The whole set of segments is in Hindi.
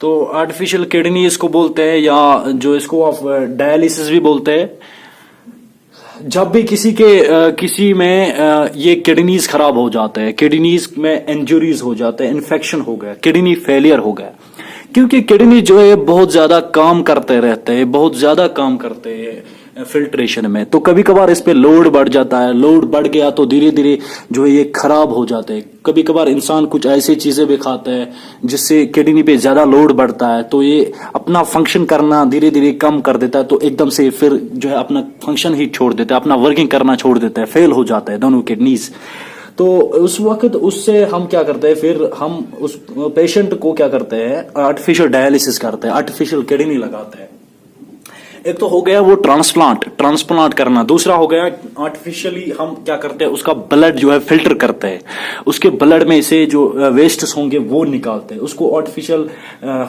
तो आर्टिफिशियल किडनी इसको बोलते हैं, या जो इसको आप डायलिसिस भी बोलते हैं। जब भी किसी में ये किडनीज खराब हो जाते हैं, किडनीज में इंजुरीज हो जाते हैं, इन्फेक्शन हो गया, किडनी फेलियर हो गया, क्योंकि किडनी जो है बहुत ज्यादा काम करते रहते हैं, बहुत ज्यादा काम करते हैं फिल्ट्रेशन में। तो कभी कभार इस पे लोड बढ़ जाता है, लोड बढ़ गया तो धीरे धीरे जो है ये खराब हो जाते हैं। कभी कभार इंसान कुछ ऐसी चीजें भी खाता है जिससे किडनी पे ज्यादा लोड बढ़ता है, तो ये अपना फंक्शन करना धीरे धीरे कम कर देता है, तो एकदम से फिर जो है अपना फंक्शन ही छोड़ देता है, अपना वर्किंग करना छोड़ देता है, फेल हो जाता है दोनों किडनीज। तो उस वक्त उससे हम क्या करते हैं, फिर हम उस पेशेंट को क्या करते हैं, आर्टिफिशियल डायलिसिस करते हैं, आर्टिफिशियल किडनी लगाते हैं। एक तो हो गया वो ट्रांसप्लांट करना, दूसरा हो गया आर्टिफिशियली हम क्या करते हैं, उसका ब्लड जो है फिल्टर करते हैं, उसके ब्लड में से जो वेस्ट्स होंगे वो निकालते हैं, उसको आर्टिफिशियल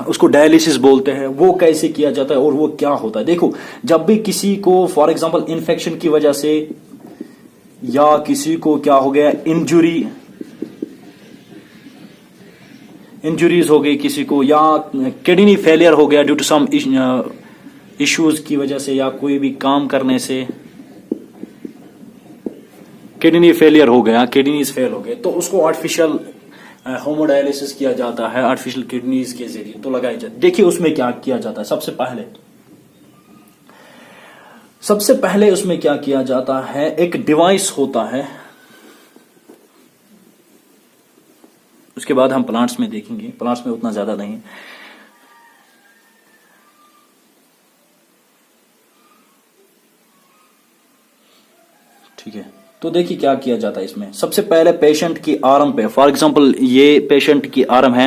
उसको डायलिसिस बोलते हैं। वो कैसे किया जाता है और वो क्या होता है, देखो जब भी किसी को फॉर एग्जांपल इन्फेक्शन की वजह से, या किसी को क्या हो गया इंजुरीज हो गई किसी को, या किडनी फेलियर हो गया ड्यू टू सम इश्यूज की वजह से, या कोई भी काम करने से किडनी फेलियर हो गया, किडनीज फेल हो गए, तो उसको आर्टिफिशियल होमोडायलिसिस किया जाता है, आर्टिफिशियल किडनीज के जरिए तो लगाई जाती है। देखिए उसमें क्या किया जाता है, सबसे पहले उसमें क्या किया जाता है, एक डिवाइस होता है, उसके बाद हम प्लांट्स में देखेंगे, प्लांट्स में उतना ज्यादा नहीं। ठीक है, तो देखिए क्या किया जाता है इसमें। सबसे पहले पेशेंट की आर्म पे, फॉर एग्जांपल ये पेशेंट की आर्म है,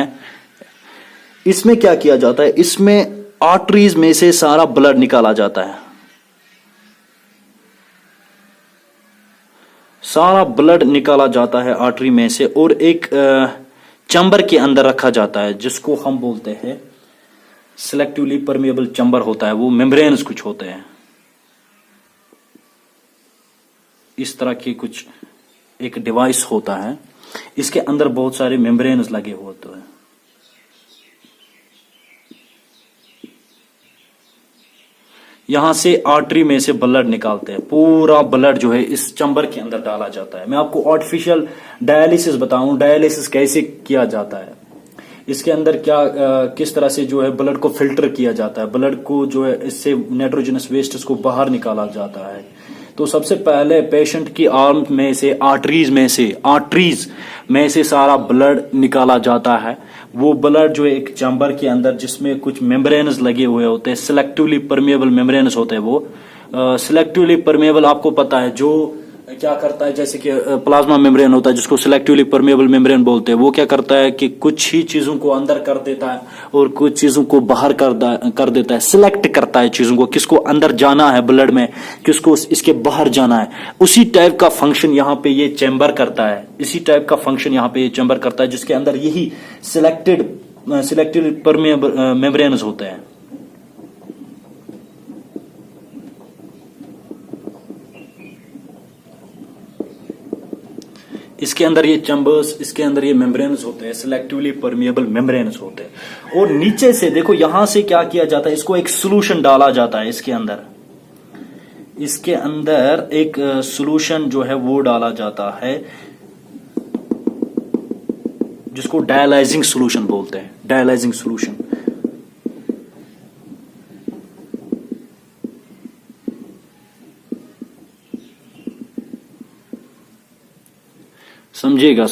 इसमें क्या किया जाता है, इसमें आर्टरीज में से सारा ब्लड निकाला जाता है, सारा ब्लड निकाला जाता है आर्टरी में से, और एक चैम्बर के अंदर रखा जाता है जिसको हम बोलते हैं सिलेक्टिवली परमेबल चैम्बर होता है, वो मेम्ब्रेन्स कुछ होते हैं, इस तरह की कुछ एक डिवाइस होता है, इसके अंदर बहुत सारे मेम्ब्रेन्स लगे होते हैं। यहां से आर्टरी में से ब्लड निकालते हैं, पूरा ब्लड जो है इस चैम्बर के अंदर डाला जाता है। मैं आपको आर्टिफिशियल डायलिसिस बताऊं, डायलिसिस कैसे किया जाता है, इसके अंदर क्या किस तरह से जो है ब्लड को फिल्टर किया जाता है, ब्लड को जो है इससे नाइट्रोजनस वेस्ट को बाहर निकाला जाता है। तो सबसे पहले पेशेंट की आर्म में से आर्टरीज में से सारा ब्लड निकाला जाता है। वो ब्लड जो है एक चैम्बर के अंदर, जिसमें कुछ मेम्ब्रेन्स लगे हुए होते हैं, सिलेक्टिवली परमेबल मेम्ब्रेन्स होते हैं। वो सिलेक्टिवली परमेबल आपको पता है, जो क्या करता है, जैसे कि प्लाज्मा मेम्ब्रेन होता है जिसको सिलेक्टिवली परमेबल मेम्ब्रेन बोलते हैं, वो क्या करता है कि कुछ ही चीजों को अंदर कर देता है और कुछ चीजों को बाहर कर देता है, सिलेक्ट करता है चीजों को, किसको अंदर जाना है ब्लड में, किसको इसके बाहर जाना है। उसी टाइप का फंक्शन यहाँ पे ये चैम्बर करता है, इसी टाइप का फंक्शन यहाँ पे ये चैम्बर करता है, जिसके अंदर यही सिलेक्टेड परमेबल मेम्ब्रेन्स होते हैं। इसके अंदर ये चैम्बर्स, इसके अंदर ये मेम्ब्रेन्स होते हैं, सिलेक्टिवली परमेबल मेम्ब्रेन्स होते हैं। और नीचे से देखो, यहां से क्या किया जाता है, इसको एक सोल्यूशन डाला जाता है, इसके अंदर एक सोल्यूशन जो है वो डाला जाता है, जिसको डायलाइजिंग सोल्यूशन बोलते हैं, डायलाइजिंग सोल्यूशन। समझिएगा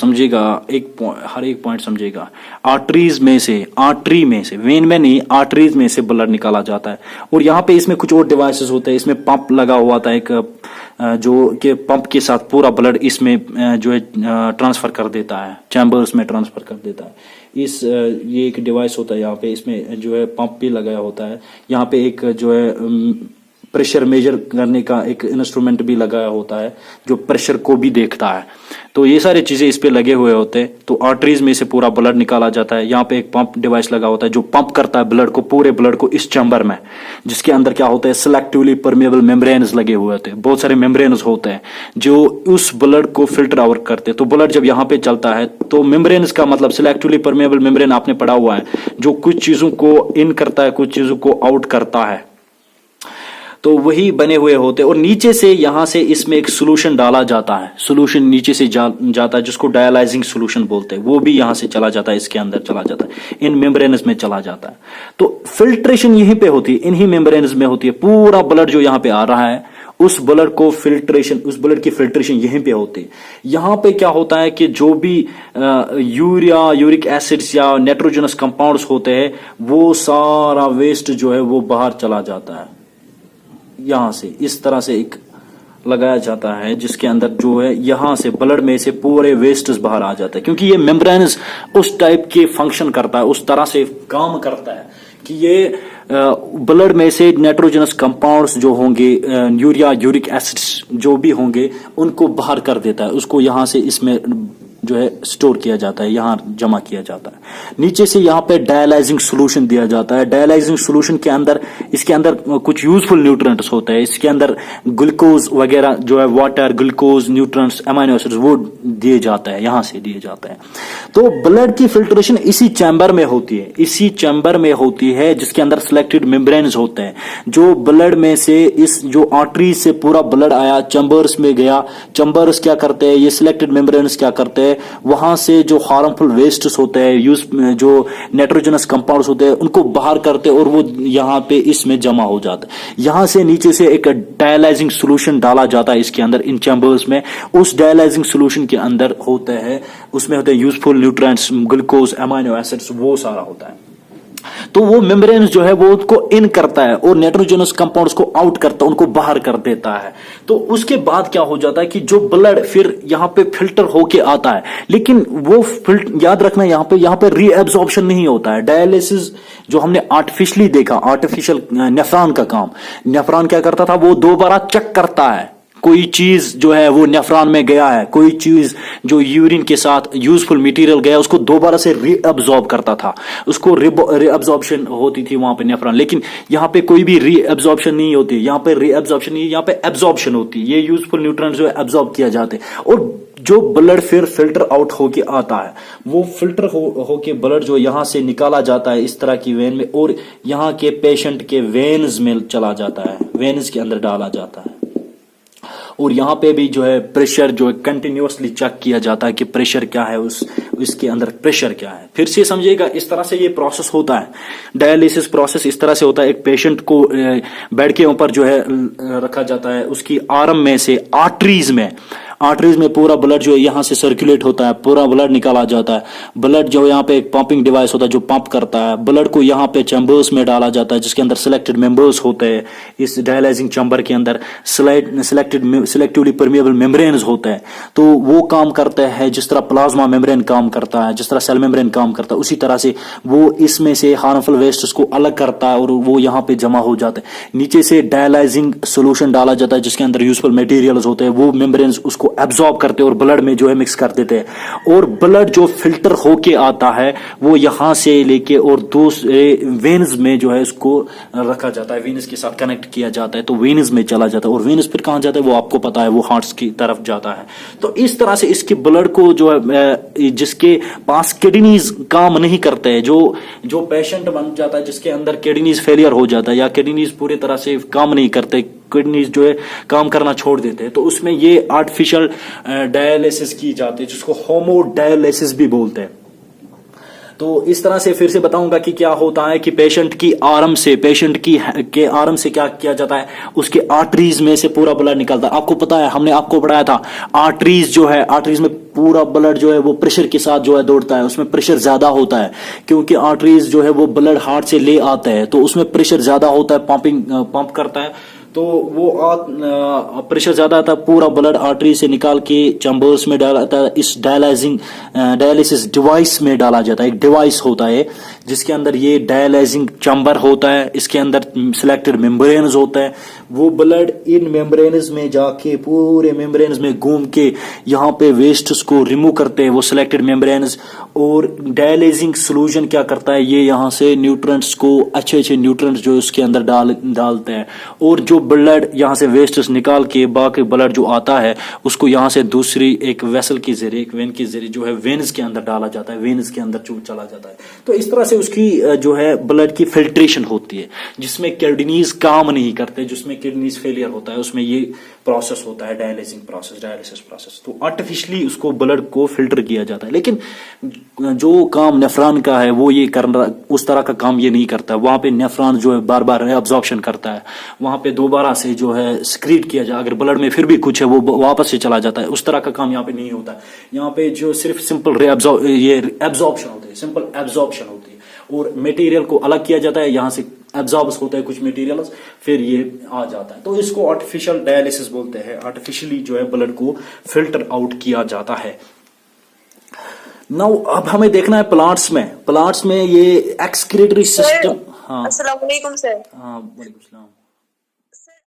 हर एक पॉइंट समझिएगा। आर्टरी में से, वेन में नहीं, आर्टरीज में से ब्लड निकाला जाता है। और यहाँ पे इसमें कुछ और डिवाइसेस होते हैं, इसमें पंप लगा हुआ था एक, जो कि पंप के साथ पूरा ब्लड इसमें जो है ट्रांसफर कर देता है, चैम्बर्स में ट्रांसफर कर देता है। ये एक डिवाइस होता है यहाँ पे, इसमें जो है पंप भी लगाया होता है। यहाँ पे एक जो है प्रेशर मेजर करने का एक इंस्ट्रूमेंट भी लगाया होता है जो प्रेशर को भी देखता है। तो ये सारी चीजें इस पे लगे हुए होते हैं। तो आर्टरीज में से पूरा ब्लड निकाला जाता है। यहाँ पे एक पंप डिवाइस लगा होता है जो पंप करता है ब्लड को, पूरे ब्लड को इस चैम्बर में, जिसके अंदर क्या होता है, सिलेक्टिवली परमेबल मेम्ब्रेन्स लगे हुए होते हैं। बहुत सारे मेम्ब्रेन्स होते हैं जो उस ब्लड को फिल्टर आउट करते हैं। तो ब्लड जब यहाँ पे चलता है तो मेम्ब्रेन्स का मतलब सिलेक्टिवली परमेबल मेम्ब्रेन आपने पढ़ा हुआ है, जो कुछ चीजों को इन करता है, कुछ चीजों को आउट करता है। तो वही बने हुए होते हैं। और नीचे से यहां से इसमें एक सोल्यूशन डाला जाता है, सोल्यूशन नीचे से जाता है जिसको डायलाइजिंग सोल्यूशन बोलते हैं, वो भी यहां से चला जाता है, इसके अंदर चला जाता है, इन मेम्ब्रेन्स में चला जाता है। तो फिल्ट्रेशन यहीं पे होती है, इन्हीं मेम्ब्रेन्स में होती है। पूरा ब्लड जो यहां पे आ रहा है उस ब्लड को फिल्ट्रेशन, उस ब्लड की फिल्ट्रेशन यहीं पे होती है। यहां पे क्या होता है कि जो भी यूरिया, यूरिक एसिड्स या नाइट्रोजनस कंपाउंड्स होते हैं वो सारा वेस्ट जो है वो बाहर चला जाता है। यहां से इस तरह से एक लगाया जाता है जिसके अंदर जो है यहां से ब्लड में से पूरे वेस्ट्स बाहर आ जाता है, क्योंकि ये मेम्ब्रेन्स उस टाइप के फंक्शन करता है, उस तरह से काम करता है कि ये ब्लड में से नाइट्रोजनस कंपाउंड्स जो होंगे, यूरिया, यूरिक एसिड्स जो भी होंगे, उनको बाहर कर देता है। उसको यहां से इसमें जो है स्टोर किया जाता है, यहां जमा किया जाता है। नीचे से यहां पे डायलाइजिंग सॉल्यूशन दिया जाता है। डायलाइजिंग सॉल्यूशन के अंदर, इसके अंदर कुछ यूजफुल न्यूट्रिएंट्स होते हैं। इसके अंदर ग्लूकोज वगैरह जो है, water, glucose, nutrients, amino acids, वो दिए जाते हैं, यहां से दिए जाते हैं। तो ब्लड की फिल्ट्रेशन इसी चैम्बर में होती है, इसी चैम्बर में होती है जिसके अंदर सिलेक्टेड मेम्ब्रेन्स होते हैं। जो ब्लड में से इस जो आर्टरी से पूरा ब्लड आया, चैम्बर्स में गया, चैम्बर्स क्या करते हैं, ये सिलेक्टेड मेम्ब्रेन्स क्या करते हैं, वहां से जो हार्मफुल वेस्ट्स होते हैं, जो नाइट्रोजनस कंपाउंड्स होते हैं, उनको बाहर करते हैं और वो यहां पे इसमें जमा हो जाता है। यहां से नीचे से एक डायलाइजिंग सॉल्यूशन डाला जाता है इसके अंदर, इन चैम्बर्स में। उस डायलाइजिंग सॉल्यूशन के अंदर होते हैं, उसमें होते हैं useful nutrients, glucose, amino acids, वो सारा होता है। तो वो मेम्ब्रेन जो है वो उसको इन करता है और नाइट्रोजनस कंपाउंड्स को आउट करता है, उनको बाहर कर देता है। तो उसके बाद क्या हो जाता है कि जो ब्लड फिर यहां पे फिल्टर होके आता है, लेकिन वो याद रखना यहां पे रीएब्जॉर्प्शन नहीं होता है। डायलिसिस जो हमने आर्टिफिशियली देखा, आर्टिफिशियल नेफ्रॉन का काम, नेफ्रॉन क्या करता था, वो दोबारा चेक करता है कोई चीज जो है वो नेफ्रॉन में गया है, कोई चीज जो यूरिन के साथ यूजफुल मटेरियल गया उसको दोबारा से रीअब्सॉर्ब करता था, उसको रीअब्सॉर्प्शन होती थी वहां पे नेफ्रॉन। लेकिन यहाँ पे कोई भी रीअब्सॉर्प्शन नहीं होती, यहाँ पे रीअब्सॉर्प्शन नहीं, यहाँ पे एब्सॉर्प्शन होती है। ये यूजफुल न्यूट्रिएंट्स जो है एब्सॉर्ब किया जाते हैं और जो ब्लड फिर फिल्टर आउट होके आता है, वो फिल्टर होके ब्लड जो यहां से निकाला जाता है इस तरह की वेन में, और यहाँ के पेशेंट के वेन्स में चला जाता है, वेन्स के अंदर डाला जाता है। और यहाँ पे भी जो है प्रेशर जो है कंटिन्यूअसली चेक किया जाता है कि प्रेशर क्या है, इसके अंदर प्रेशर क्या है। फिर से समझिएगा, इस तरह से ये प्रोसेस होता है, डायलिसिस प्रोसेस इस तरह से होता है। एक पेशेंट को बेड के ऊपर जो है रखा जाता है, उसकी आर्म में से आर्टरीज में पूरा ब्लड जो है यहां से सर्कुलेट होता है, पूरा ब्लड निकाला जाता है। ब्लड जो यहाँ पे एक पंपिंग डिवाइस होता है जो पंप करता है ब्लड को, यहाँ पे चैम्बर्स में डाला जाता है जिसके अंदर सिलेक्टेड मेंबर्स होते हैं। इस डायलाइजिंग चैम्बर के अंदर सिलेक्टिवली परमेबल मेम्ब्रेन्स होते हैं। तो वो काम करता है जिस तरह प्लाज्मा मेम्ब्रेन काम करता है, जिस तरह सेल मेम्ब्रेन काम करता है, उसी तरह से वो इसमें से हार्मफुल वेस्ट को अलग करता है और वो यहाँ पे जमा हो जाता है। नीचे से डायलाइजिंग सोल्यूशन डाला जाता है जिसके अंदर यूजफुल मटेरियल्स होते हैं, वो मेम्ब्रेन्स उसको एब्सॉर्ब करते हैं और ब्लड में जो है मिक्स कर देते हैं। और ब्लड जो फिल्टर होके आता है वो यहां से लेके और दूसरे वेन्स में जो है इसको रखा जाता है, वेन्स के साथ कनेक्ट किया जाता है, तो वेन्स में चला जाता है। और वेन्स फिर कहां जाता है वो आपको पता है, वो हार्ट्स की तरफ जाता है। तो इस तरह से इसके ब्लड को जो है, जिसके पास किडनीज काम नहीं करते हैं, जो पेशेंट बन जाता है जिसके अंदर किडनीज फेलियर हो जाता है या किडनीज पूरी तरह से काम नहीं करते, किडनीज जो है काम करना छोड़ देते हैं, तो उसमें ये आर्टिफिशियल डायलिसिस की जाती है जिसको होमोडायलिसिस भी बोलते हैं। तो इस तरह से फिर से बताऊंगा कि क्या होता है कि पेशेंट के आर्म से क्या किया जाता है, उसके आर्टरीज में से पूरा ब्लड निकलता है। आपको पता है, हमने आपको पढ़ाया था, आर्टरीज में पूरा ब्लड जो है वो प्रेशर के साथ जो है दौड़ता है, उसमें प्रेशर ज्यादा होता है क्योंकि आर्टरीज जो है वो ब्लड हार्ट से ले आते हैं, तो उसमें प्रेशर ज्यादा होता है, पंप करता है, तो वो प्रेशर ज्यादा आता है, पूरा ब्लड आर्टरी से निकाल के चैम्बर्स में डाला जाता है, इस डायलिसिस डिवाइस में डाला जाता है। एक डिवाइस होता है जिसके अंदर ये डायलाइजिंग चैम्बर होता है, इसके अंदर सिलेक्टेड मेम्ब्रेन्स होता है। वो ब्लड इन मेम्ब्रेन्स में जाके पूरे मेम्ब्रेन्स में घूम के यहाँ पे वेस्ट्स को रिमूव करते हैं वो सिलेक्टेड मेम्ब्रेन्स। और डायलाइजिंग सोल्यूशन क्या करता है, ये यहाँ से न्यूट्रिएंट्स को, अच्छे अच्छे न्यूट्रिएंट्स जो उसके अंदर डालते हैं। और जो ब्लड यहाँ से वेस्ट्स निकाल के बाकी ब्लड जो आता है उसको यहाँ से दूसरी एक वेसल के जरिए, एक वेन के जरिए जो है वेन्स के अंदर डाला जाता है, वेन्स के अंदर चला जाता है। तो इस तरह से उसकी जो है ब्लड की फिल्ट्रेशन होती है, जिसमें किडनीज काम नहीं करते, जिसमें किडनीज फेलियर होता है, उसमें ये प्रोसेस होता है डायलिसिस प्रोसेस। तो आर्टिफिशियली उसको ब्लड को फिल्टर किया जाता है। लेकिन जो काम नेफ्रॉन का है वो ये करना, उस तरह का काम ये नहीं करता। वहां पे नेफ्रॉन जो है बार बार एब्जॉर्प्शन करता है, वहां पे दोबारा से जो है स्क्रीट किया जाए, अगर ब्लड में फिर भी कुछ है वो वापस से चला जाता है। उस तरह का काम यहाँ पे नहीं होता है। यहाँ पे जो सिर्फ सिंपल एब्जॉर्प्शन होती है, सिंपल एब्जॉर्प्शन होती है, और मटेरियल को अलग किया जाता है, यहाँ से एब्जॉर्ब्स होता है कुछ मटेरियल्स, फिर ये आ जाता है। तो इसको आर्टिफिशियल डायलिसिस बोलते हैं। आर्टिफिशियली जो है ब्लड को फिल्टर आउट किया जाता है। नाउ अब हमें देखना है प्लांट्स में ये एक्सक्रीटरी सिस्टम। हाँ, अस्सलाम वालेकुम सर। हाँ, वालेकुम सलाम।